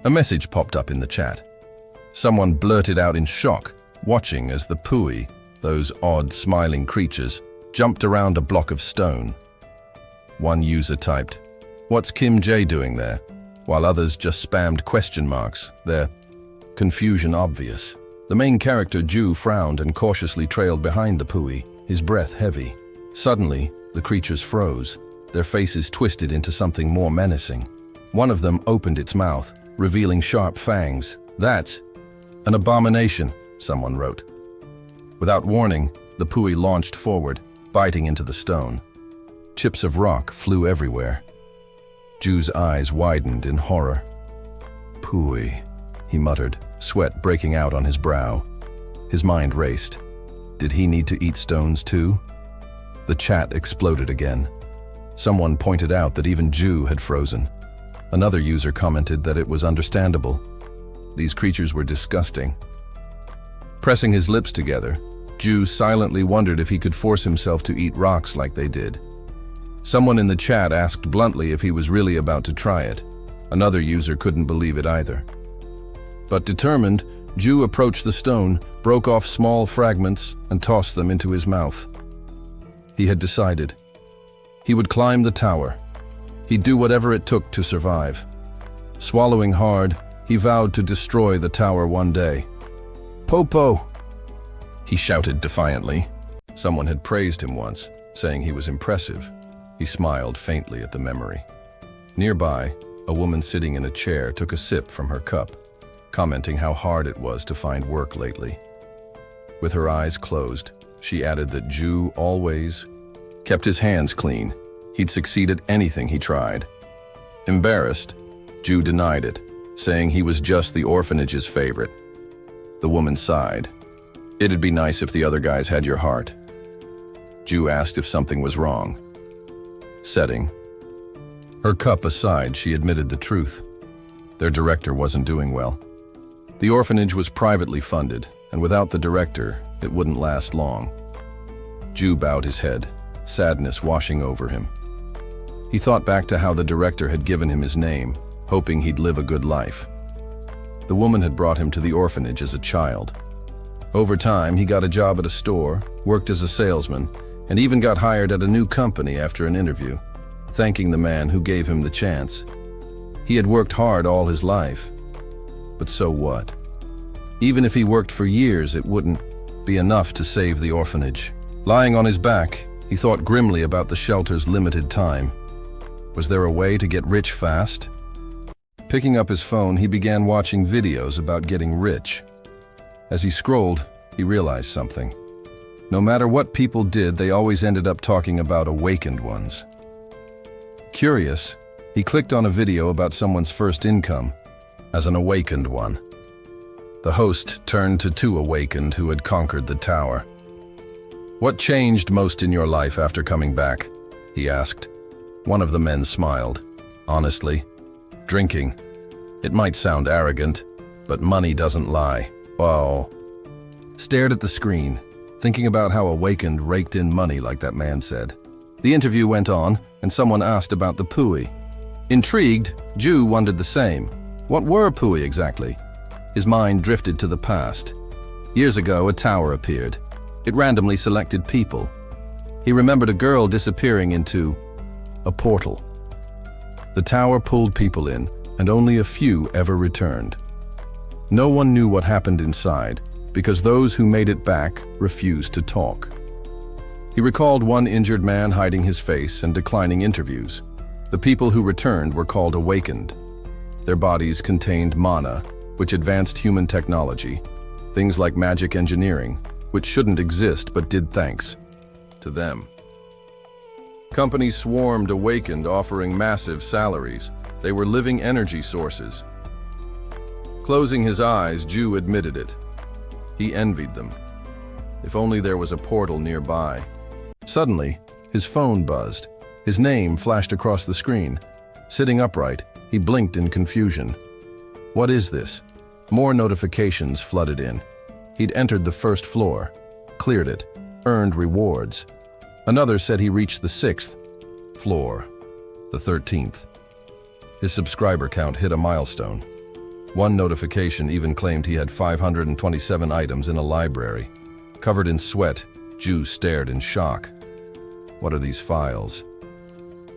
A message popped up in the chat. Someone blurted out in shock, watching as the Pui, those odd smiling creatures, jumped around a block of stone. One user typed, "What's Kim J doing there?" while others just spammed question marks, their confusion obvious. The main character, Ju, frowned and cautiously trailed behind the Pui, his breath heavy. Suddenly, the creatures froze, their faces twisted into something more menacing. One of them opened its mouth, revealing sharp fangs. "That's an abomination," someone wrote. Without warning, the Pui launched forward, biting into the stone. Chips of rock flew everywhere. Ju's eyes widened in horror. "Pui," he muttered, sweat breaking out on his brow. His mind raced. Did he need to eat stones too? The chat exploded again. Someone pointed out that even Ju had frozen. Another user commented that it was understandable. These creatures were disgusting. Pressing his lips together, Ju silently wondered if he could force himself to eat rocks like they did. Someone in the chat asked bluntly if he was really about to try it. Another user couldn't believe it either. But determined, Ju approached the stone, broke off small fragments, and tossed them into his mouth. He had decided. He would climb the tower. He'd do whatever it took to survive. Swallowing hard, he vowed to destroy the tower one day. "Popo!" he shouted defiantly. Someone had praised him once, saying he was impressive. He smiled faintly at the memory. Nearby, a woman sitting in a chair took a sip from her cup, commenting how hard it was to find work lately. With her eyes closed, she added that Ju always kept his hands clean. He'd succeed at anything he tried. Embarrassed, Ju denied it, saying he was just the orphanage's favorite. The woman sighed. "It'd be nice if the other guys had your heart." Ju asked if something was wrong. Setting. Her cup aside, she admitted the truth. Their director wasn't doing well. The orphanage was privately funded, and without the director, it wouldn't last long. Ju bowed his head, sadness washing over him. He thought back to how the director had given him his name, hoping he'd live a good life. The woman had brought him to the orphanage as a child. Over time, he got a job at a store, worked as a salesman, and even got hired at a new company after an interview, thanking the man who gave him the chance. He had worked hard all his life. But so what? Even if he worked for years, it wouldn't be enough to save the orphanage. Lying on his back, he thought grimly about the shelter's limited time. Was there a way to get rich fast? Picking up his phone, he began watching videos about getting rich. As he scrolled, he realized something. No matter what people did, they always ended up talking about awakened ones. Curious, he clicked on a video about someone's first income as an awakened one. The host turned to two awakened who had conquered the tower. "What changed most in your life after coming back?" he asked. One of the men smiled. "Honestly, drinking. It might sound arrogant, but money doesn't lie." "Oh." Stared at the screen, thinking about how awakened raked in money like that man said. The interview went on, and someone asked about the Pui. Intrigued, Ju wondered the same. What were Pui exactly? His mind drifted to the past. Years ago, a tower appeared. It randomly selected people. He remembered a girl disappearing into a portal. The tower pulled people in, and only a few ever returned. No one knew what happened inside, because those who made it back refused to talk. He recalled one injured man hiding his face and declining interviews. The people who returned were called awakened. Their bodies contained mana, which advanced human technology, things like magic engineering, which shouldn't exist but did thanks to them. Companies swarmed awakened, offering massive salaries. They were living energy sources. Closing his eyes, Ju admitted it. He envied them. If only there was a portal nearby. Suddenly, his phone buzzed. His name flashed across the screen. Sitting upright, he blinked in confusion. What is this? More notifications flooded in. He'd entered the first floor, cleared it, earned rewards. Another said he reached the 6th floor, the 13th. His subscriber count hit a milestone. One notification even claimed he had 527 items in a library. Covered in sweat, Ju stared in shock. What are these files?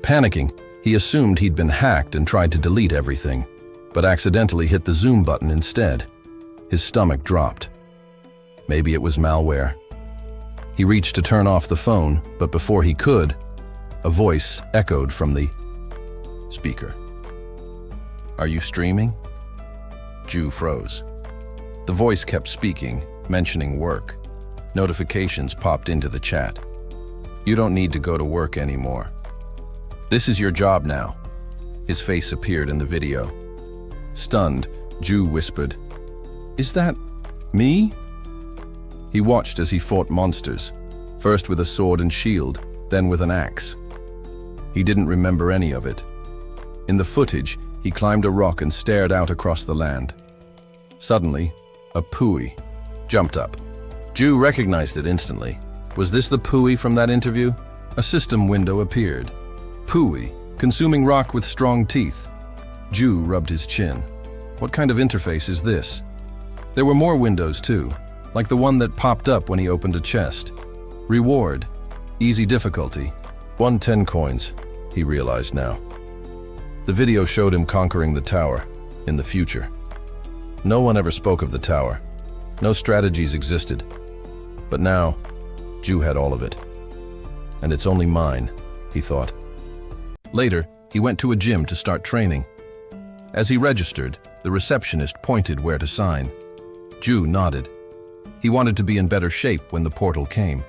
Panicking, he assumed he'd been hacked and tried to delete everything, but accidentally hit the zoom button instead. His stomach dropped. Maybe it was malware. He reached to turn off the phone, but before he could, a voice echoed from the speaker. "Are you streaming?" Ju froze. The voice kept speaking, mentioning work. Notifications popped into the chat. "You don't need to go to work anymore. This is your job now." His face appeared in the video. Stunned, Ju whispered, "Is that me?" He watched as he fought monsters, first with a sword and shield, then with an axe. He didn't remember any of it. In the footage, he climbed a rock and stared out across the land. Suddenly, a Pui jumped up. Ju recognized it instantly. Was this the Pui from that interview? A system window appeared. Pui, consuming rock with strong teeth. Ju rubbed his chin. What kind of interface is this? There were more windows too, like the one that popped up when he opened a chest. Reward, easy difficulty, 110 coins, he realized now. The video showed him conquering the tower, in the future. No one ever spoke of the tower. No strategies existed. But now, Ju had all of it. And it's only mine, he thought. Later, he went to a gym to start training. As he registered, the receptionist pointed where to sign. Ju nodded. He wanted to be in better shape when the portal came.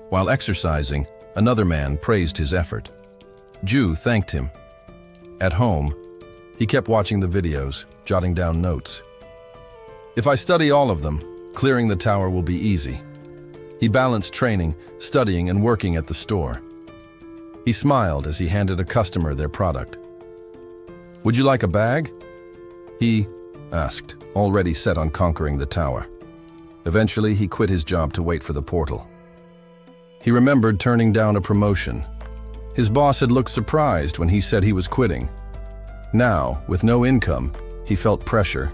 While exercising, another man praised his effort. Ju thanked him. At home, he kept watching the videos, jotting down notes. If I study all of them, clearing the tower will be easy. He balanced training, studying, and working at the store. He smiled as he handed a customer their product. "Would you like a bag?" He asked, already set on conquering the tower. Eventually, he quit his job to wait for the portal. He remembered turning down a promotion. His boss had looked surprised when he said he was quitting. Now, with no income, he felt pressure.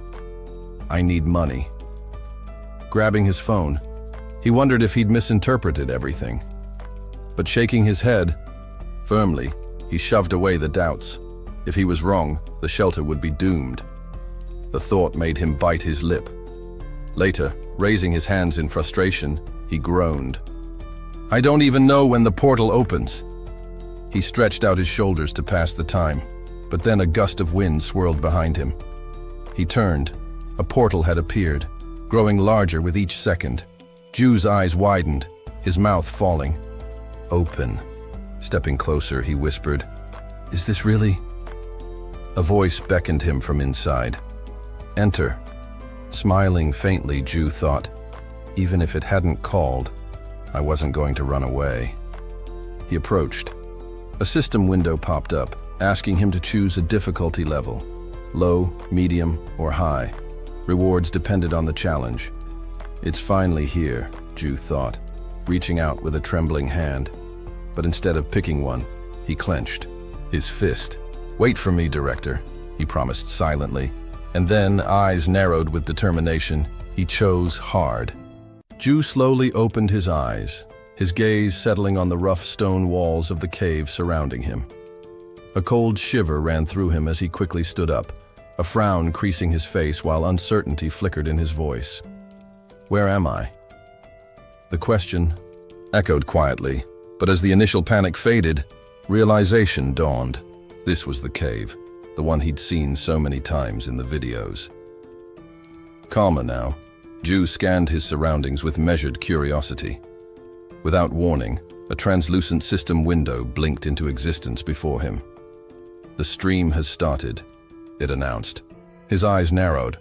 "I need money." Grabbing his phone, he wondered if he'd misinterpreted everything. But shaking his head firmly, he shoved away the doubts. If he was wrong, the shelter would be doomed. The thought made him bite his lip. Later, raising his hands in frustration, he groaned. "I don't even know when the portal opens." He stretched out his shoulders to pass the time, but then a gust of wind swirled behind him. He turned. A portal had appeared, growing larger with each second. Ju's eyes widened, his mouth falling. "Open." Stepping closer, he whispered, "Is this really?" A voice beckoned him from inside. "Enter." Smiling faintly, Ju thought, even if it hadn't called, I wasn't going to run away. He approached. A system window popped up, asking him to choose a difficulty level, low, medium, or high. Rewards depended on the challenge. It's finally here, Ju thought, reaching out with a trembling hand. But instead of picking one, he clenched his fist. "Wait for me, Director," he promised silently. And then, eyes narrowed with determination, he chose hard. Ju slowly opened his eyes, his gaze settling on the rough stone walls of the cave surrounding him. A cold shiver ran through him as he quickly stood up, a frown creasing his face while uncertainty flickered in his voice. "Where am I?" The question echoed quietly, but as the initial panic faded, realization dawned. This was the cave, the one he'd seen so many times in the videos. Calmer now, Ju scanned his surroundings with measured curiosity. Without warning, a translucent system window blinked into existence before him. "The stream has started," it announced. His eyes narrowed.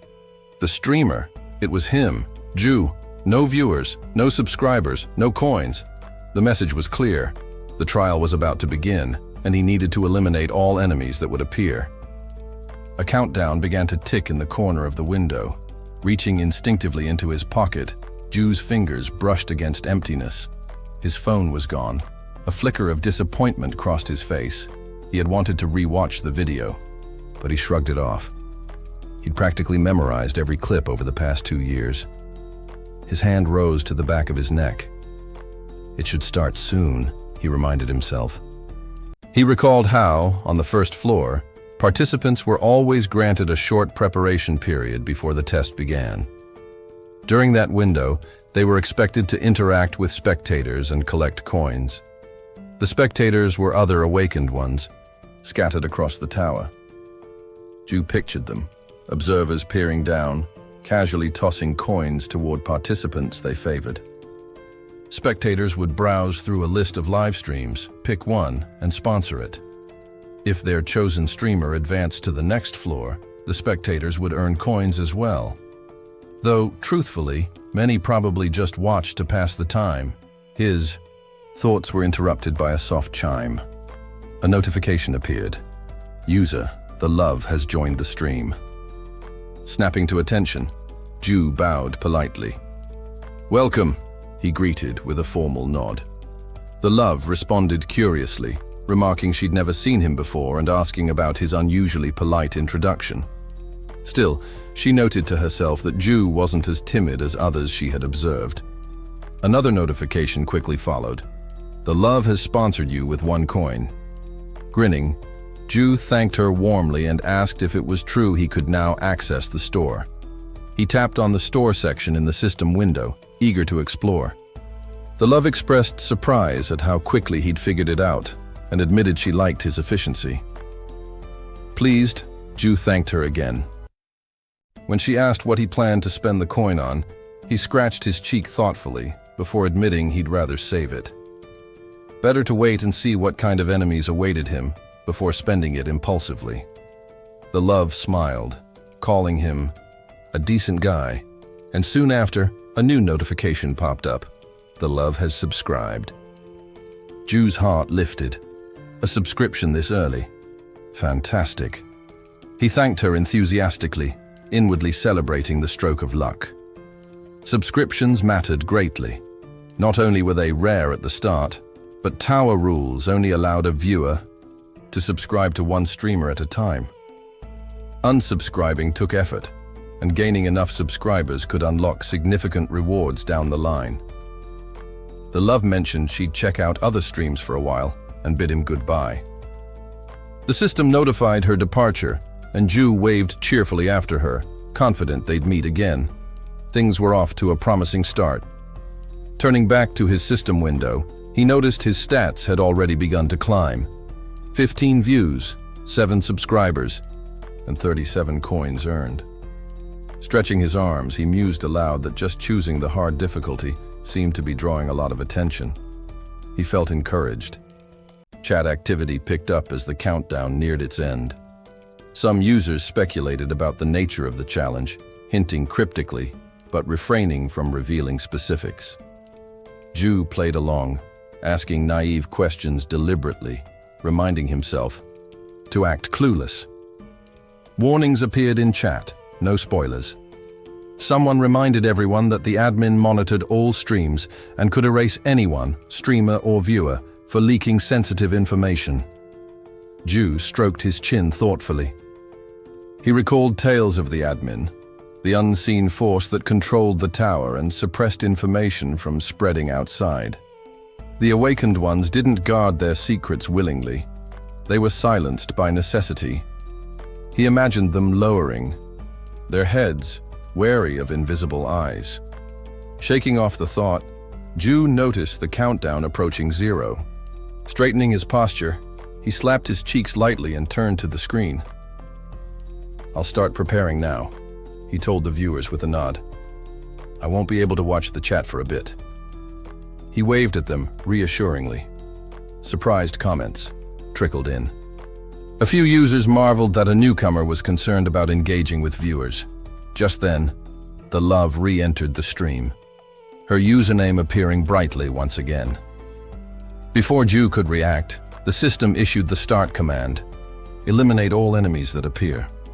The streamer! It was him, Ju. No viewers, no subscribers, no coins. The message was clear. The trial was about to begin, and he needed to eliminate all enemies that would appear. A countdown began to tick in the corner of the window. Reaching instinctively into his pocket, Ju's fingers brushed against emptiness. His phone was gone. A flicker of disappointment crossed his face. He had wanted to re-watch the video, but he shrugged it off. He'd practically memorized every clip over the past 2 years. His hand rose to the back of his neck. It should start soon, he reminded himself. He recalled how, on the first floor, participants were always granted a short preparation period before the test began. During that window, they were expected to interact with spectators and collect coins. The spectators were other awakened ones, scattered across the tower. Ju pictured them, observers peering down, casually tossing coins toward participants they favored. Spectators would browse through a list of live streams, pick one, and sponsor it. If their chosen streamer advanced to the next floor, the spectators would earn coins as well. Though, truthfully, many probably just watched to pass the time. His thoughts were interrupted by a soft chime. A notification appeared. User, the love has joined the stream. Snapping to attention, Ju bowed politely. Welcome, he greeted with a formal nod. The love responded curiously, remarking she'd never seen him before and asking about his unusually polite introduction. Still, she noted to herself that Ju wasn't as timid as others she had observed. Another notification quickly followed. The love has sponsored you with 1 coin. Grinning, Ju thanked her warmly and asked if it was true he could now access the store. He tapped on the store section in the system window, eager to explore. The love expressed surprise at how quickly he'd figured it out and admitted she liked his efficiency. Pleased, Ju thanked her again. When she asked what he planned to spend the coin on, he scratched his cheek thoughtfully before admitting he'd rather save it. Better to wait and see what kind of enemies awaited him before spending it impulsively. The love smiled, calling him a decent guy, and soon after, a new notification popped up. The love has subscribed. Ju's heart lifted. A subscription this early. Fantastic. He thanked her enthusiastically, inwardly celebrating the stroke of luck. Subscriptions mattered greatly. Not only were they rare at the start, but tower rules only allowed a viewer to subscribe to 1 streamer at a time. Unsubscribing took effort, and gaining enough subscribers could unlock significant rewards down the line. The love mentioned she'd check out other streams for a while and bid him goodbye. The system notified her departure, and Ju waved cheerfully after her, confident they'd meet again. Things were off to a promising start. Turning back to his system window, he noticed his stats had already begun to climb. 15 views, 7 subscribers, and 37 coins earned. Stretching his arms, he mused aloud that just choosing the hard difficulty seemed to be drawing a lot of attention. He felt encouraged. Chat activity picked up as the countdown neared its end. Some users speculated about the nature of the challenge, hinting cryptically, but refraining from revealing specifics. Ju played along, asking naive questions deliberately, reminding himself to act clueless. Warnings appeared in chat, no spoilers. Someone reminded everyone that the admin monitored all streams and could erase anyone, streamer or viewer, for leaking sensitive information. Ju stroked his chin thoughtfully. He recalled tales of the admin, the unseen force that controlled the tower and suppressed information from spreading outside. The awakened ones didn't guard their secrets willingly. They were silenced by necessity. He imagined them lowering, their heads wary of invisible eyes. Shaking off the thought, Ju noticed the countdown approaching 0. Straightening his posture, he slapped his cheeks lightly and turned to the screen. I'll start preparing now, he told the viewers with a nod. I won't be able to watch the chat for a bit. He waved at them reassuringly. Surprised comments trickled in. A few users marveled that a newcomer was concerned about engaging with viewers. Just then, the love re-entered the stream, her username appearing brightly once again. Before Ju could react, the system issued the start command. Eliminate all enemies that appear.